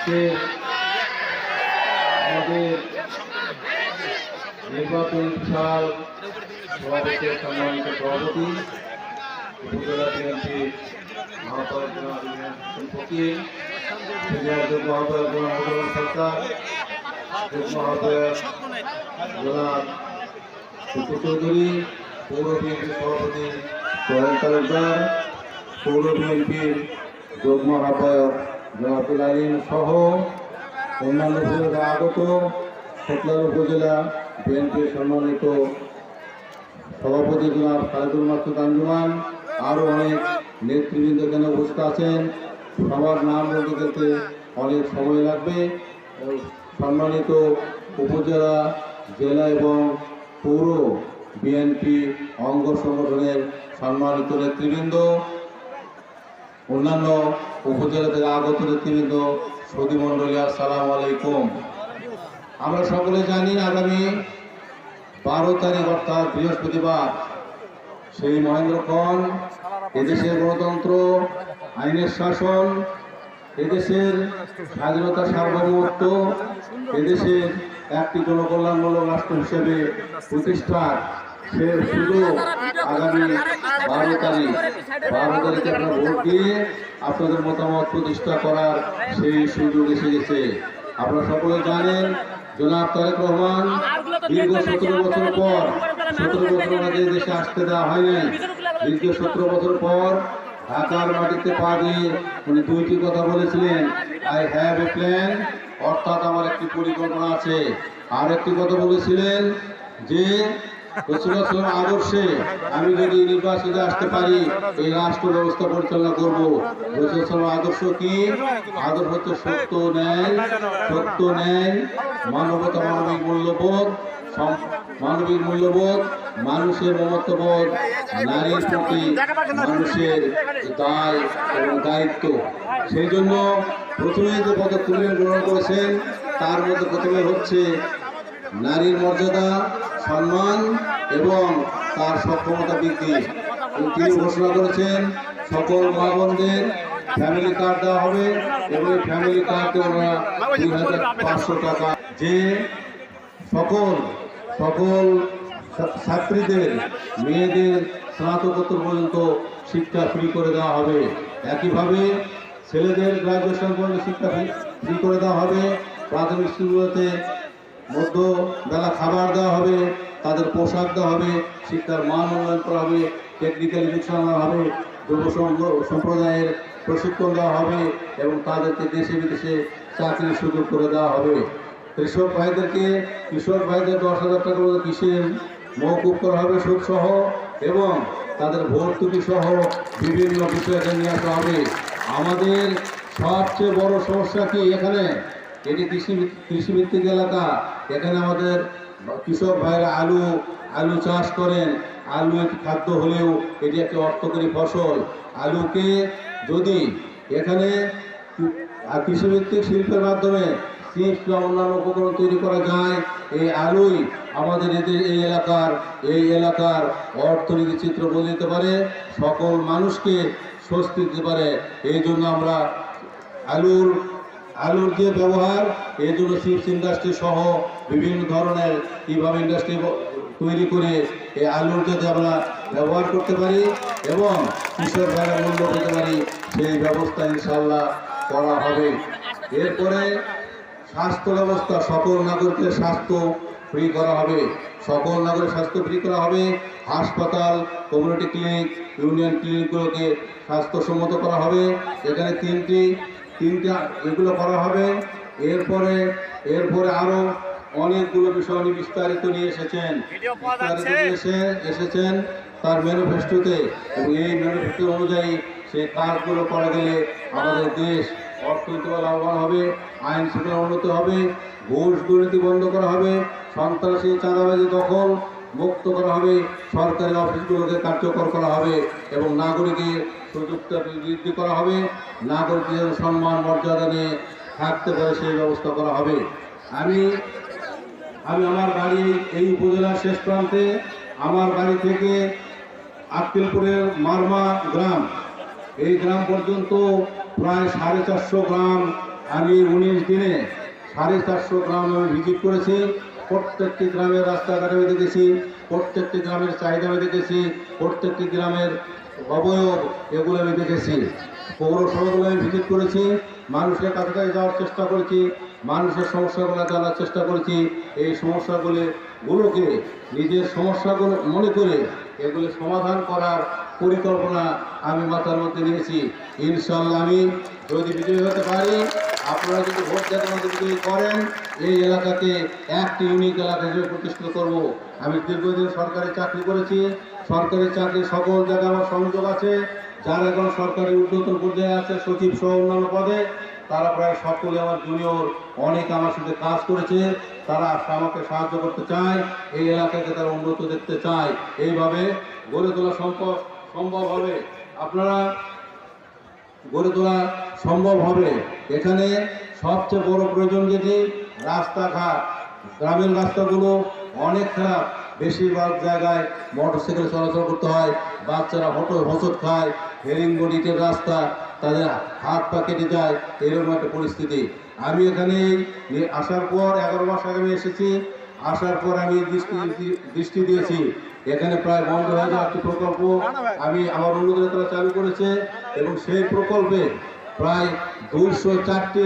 আজকে আমাদের নির্বাচন বিশাল সভাপতি সম্মানিত সভাপতি উপজেলা বিএনপি ফকির যুগ্ম আহ্বায়ক সরকার যুগ্ম আহ্বায়ক জনাব টুকু চৌধুরী, পৌর বিএনপির সভাপতি সোহেল তালুকদার, পৌর বিএনপির যুগ্ম আহ্বায়ক জনাব আলীম সহ অন্যান্য উপজেলা আগত শেখলাল উপজেলা বিএনপির সম্মানিত সভাপতি জনাব খালেদুল মাসুদ আঞ্জুমান, আরও অনেক নেতৃবৃন্দ এখানে উপস্থিত আছেন। সবার নাম বলতে গেলে অনেক সময় লাগবে। সম্মানিত উপজেলা, জেলা এবং পৌর বিএনপি অঙ্গ সংগঠনের সম্মানিত নেতৃবৃন্দ, অন্যান্য উপজেলা থেকে আগত নেতৃবৃন্দ, সদীমণ্ডলী, আসসালামু আলাইকুম। আমরা সকলে জানি আগামী 12 তারিখ অর্থাৎ বৃহস্পতিবার সেই মহেন্দ্রক্ষণ এদেশের গণতন্ত্র, আইনের শাসন, এদেশের স্বাধীনতা, সার্বভৌমত্ব, এদেশের একটি জনকল্যাণমূলক রাষ্ট্র হিসেবে প্রতিষ্ঠার সে সুযোগ আগামী 12 তারিখে আপনারা ভোট দিয়ে আপনাদের মতামত প্রতিষ্ঠা করার সেই সুযোগ এসে গেছে। আপনারা সকলে জানেন জনাব তারেক রহমান দীর্ঘ 17 বছর পর, 17 বছর আগে দেশে আসতে দেওয়া হয় নাই, দীর্ঘ 17 বছর পর ঢাকার মাটিতে পা দিয়ে উনি দুইটি কথা বলেছিলেন, আই হ্যাভ এ প্ল্যান, অর্থাৎ আমার একটি পরিকল্পনা আছে। আর একটি কথা বলেছিলেন যে রসুলের আদর্শে আমি যদি নির্বাচিতে আসতে পারি এই রাষ্ট্র ব্যবস্থা পরিচালনা করবো। রসুলের আদর্শ কি? আদর্শ হচ্ছে সত্য ন্যায়, মানবতা, মানবিক মূল্যবোধ, মানুষের মমত্ববোধ, নারীর প্রতি মানুষের দায় এবং দায়িত্ব। সেই জন্য প্রথমে যে পদক্ষেপ গ্রহণ করেছেন তার মধ্যে প্রথমে হচ্ছে নারীর মর্যাদা, সম্মান এবং তার সক্ষমতা বৃদ্ধি। তিনি ঘোষণা করেছেন সকল মা বোনদের ফ্যামিলি কার্ড দেওয়া হবে এবং এই ফ্যামিলি কার্ডে ওরা 2500 টাকা, যে সকল ছাত্রীদের, মেয়েদের স্নাতকোত্তর পর্যন্ত শিক্ষা ফ্রি করে দেওয়া হবে। একইভাবে ছেলেদের গ্রাজুয়েশন পর্যন্ত শিক্ষা ফ্রি করে দেওয়া হবে। প্রাথমিক স্কুলগুলোতে মধ্যবেলা খাবার দেওয়া হবে, তাদের পোশাক দেওয়া হবে, শিক্ষার মান উন্নয়ন করা হবে, টেকনিক্যাল এডুকেশন হবে, যুব সম্প্রদায়ের প্রশিক্ষণ দেওয়া হবে এবং তাদেরকে দেশে বিদেশে চাকরির সুযোগ করে দেওয়া হবে। কৃষক ভাইদের 10,000 টাকা মতো কৃষির মওকুফ করা হবে সুদ সহ, এবং তাদের ভর্তুকি সহ বিভিন্ন বিষয়কে নিয়ে আসা হবে। আমাদের সবচেয়ে বড় সমস্যা কি? এখানে এটি কৃষিভিত্তিক এলাকা, এখানে আমাদের কৃষক ভাইরা আলু চাষ করেন। আলু একটি খাদ্য হলেও এটি একটি অর্থকরী ফসল। আলুকে যদি এখানে কৃষিভিত্তিক শিল্পের মাধ্যমে চিপস বা অন্যান্য উপকরণ তৈরি করা যায়, এই আলুই আমাদের এই এলাকার অর্থনীতি চিত্র বদলে দিতে পারে, সকল মানুষকে স্বস্তি দিতে পারে। এই জন্য আমরা আলুর যে ব্যবহার, এই জন্য চিপস ইন্ডাস্ট্রি সহ বিভিন্ন ধরনের কীভাবে ইন্ডাস্ট্রি তৈরি করে এই আলুর যদি আমরা ব্যবহার করতে পারি এবং কৃষক ভাইরা মূল্য পেতে পারি, সেই ব্যবস্থা ইনশাল্লাহ করা হবে। এরপরে স্বাস্থ্য ব্যবস্থা, সকল নাগরিকের স্বাস্থ্য ফ্রি করা হবে, হাসপাতাল, কমিউনিটি ক্লিনিক, ইউনিয়ন ক্লিনিকগুলোকে স্বাস্থ্যসম্মত করা হবে। এখানে তিনটা এগুলো করা হবে। এরপরে আরো অনেকগুলো বিষয় বিস্তারিত নিয়ে এসেছেন তার ম্যানিফেস্টোতে, এবং এই ম্যানিফেস্টো অনুযায়ী সেই কাজগুলো করা গেলে আমাদের দেশ অর্থনৈতিক লাভবান হবে, আইন শৃঙ্খলা উন্নত হবে, ঘুষ দুর্নীতি বন্ধ করা হবে, সন্ত্রাসী চাঁদাবাজি দখল মুক্ত করা হবে, সরকারি অফিসগুলোকে কার্যকর করা হবে এবং নাগরিকের সুযোগটা বৃদ্ধি করা হবে, নাগরিকদের সম্মান মর্যাদা নিয়ে থাকতে পারে সেই ব্যবস্থা করা হবে। আমি আমার বাড়ি এই উপজেলার শেষ প্রান্তে, আমার বাড়ি থেকে আক্কেলপুরের মারমা গ্রাম, এই গ্রাম পর্যন্ত প্রায় 450 গ্রাম আমি 19 দিনে 450 গ্রাম আমি ভিজিট করেছি। প্রত্যেকটি গ্রামের রাস্তাঘাট আমি দেখেছি, প্রত্যেকটি গ্রামের চাহিদা আমি দেখেছি, প্রত্যেকটি গ্রামের অবয়ব এগুলো আমি দেখেছি। পৌরসভাগুলো আমি ভিজিট করেছি, মানুষের কাছে যাওয়ার চেষ্টা করেছি, মানুষের সমস্যাগুলো জানার চেষ্টা করেছি। এই সমস্যাগুলোকে নিজের সমস্যাগুলো মনে করে এগুলো সমাধান করার পরিকল্পনা আমি মাথার মধ্যে নিয়েছি। ইনশাআল্লাহ আমি যদি বিজয়ী হতে পারি, আপনারা যদি ভোট দেওয়ার মধ্যে বিজয়ী করেন, এই এলাকাকে একটি ইউনিক এলাকা হিসেবে প্রতিষ্ঠিত করব। আমি দীর্ঘদিন সরকারি চাকরি করেছি, সরকারি চাকরি সকল জায়গায় আমার সংযোগ আছে। যারা এখন সরকারি ঊর্ধ্বতন পর্যায়ে আছে, সচিব সহ অন্যান্য পদে, তারা প্রায় সকলে আমার জুনিয়র, অনেক আমার সাথে কাজ করেছে। তারা আমাকে সাহায্য করতে চায়, এই এলাকাকে তারা উন্নত দেখতে চায়। এইভাবে গড়ে তোলা সম্ভব হবে। আপনারা গড়ে তোলা সম্ভব হবে। এখানে সবচেয়ে বড় প্রয়োজন যেটি রাস্তাঘাট। গ্রামের রাস্তাগুলো অনেক খারাপ, বেশিরভাগ জায়গায় মোটরসাইকেল চলাচল করতে হয়, বাচ্চারা হোঁচট খায়, হেরিং বডিটের রাস্তা, তাদের হাত পা কেটে যায়, এরকম একটা পরিস্থিতি। আমি এখানে আসার পর 11 মাস আগে আমি এসেছি। আসার পর আমি দৃষ্টি দিয়েছি, এখানে প্রায় বন্ধ হয়ে যাওয়া একটি প্রকল্প আমি আমার অনুরোধে তারা চালু করেছে এবং সেই প্রকল্পে প্রায় 204টি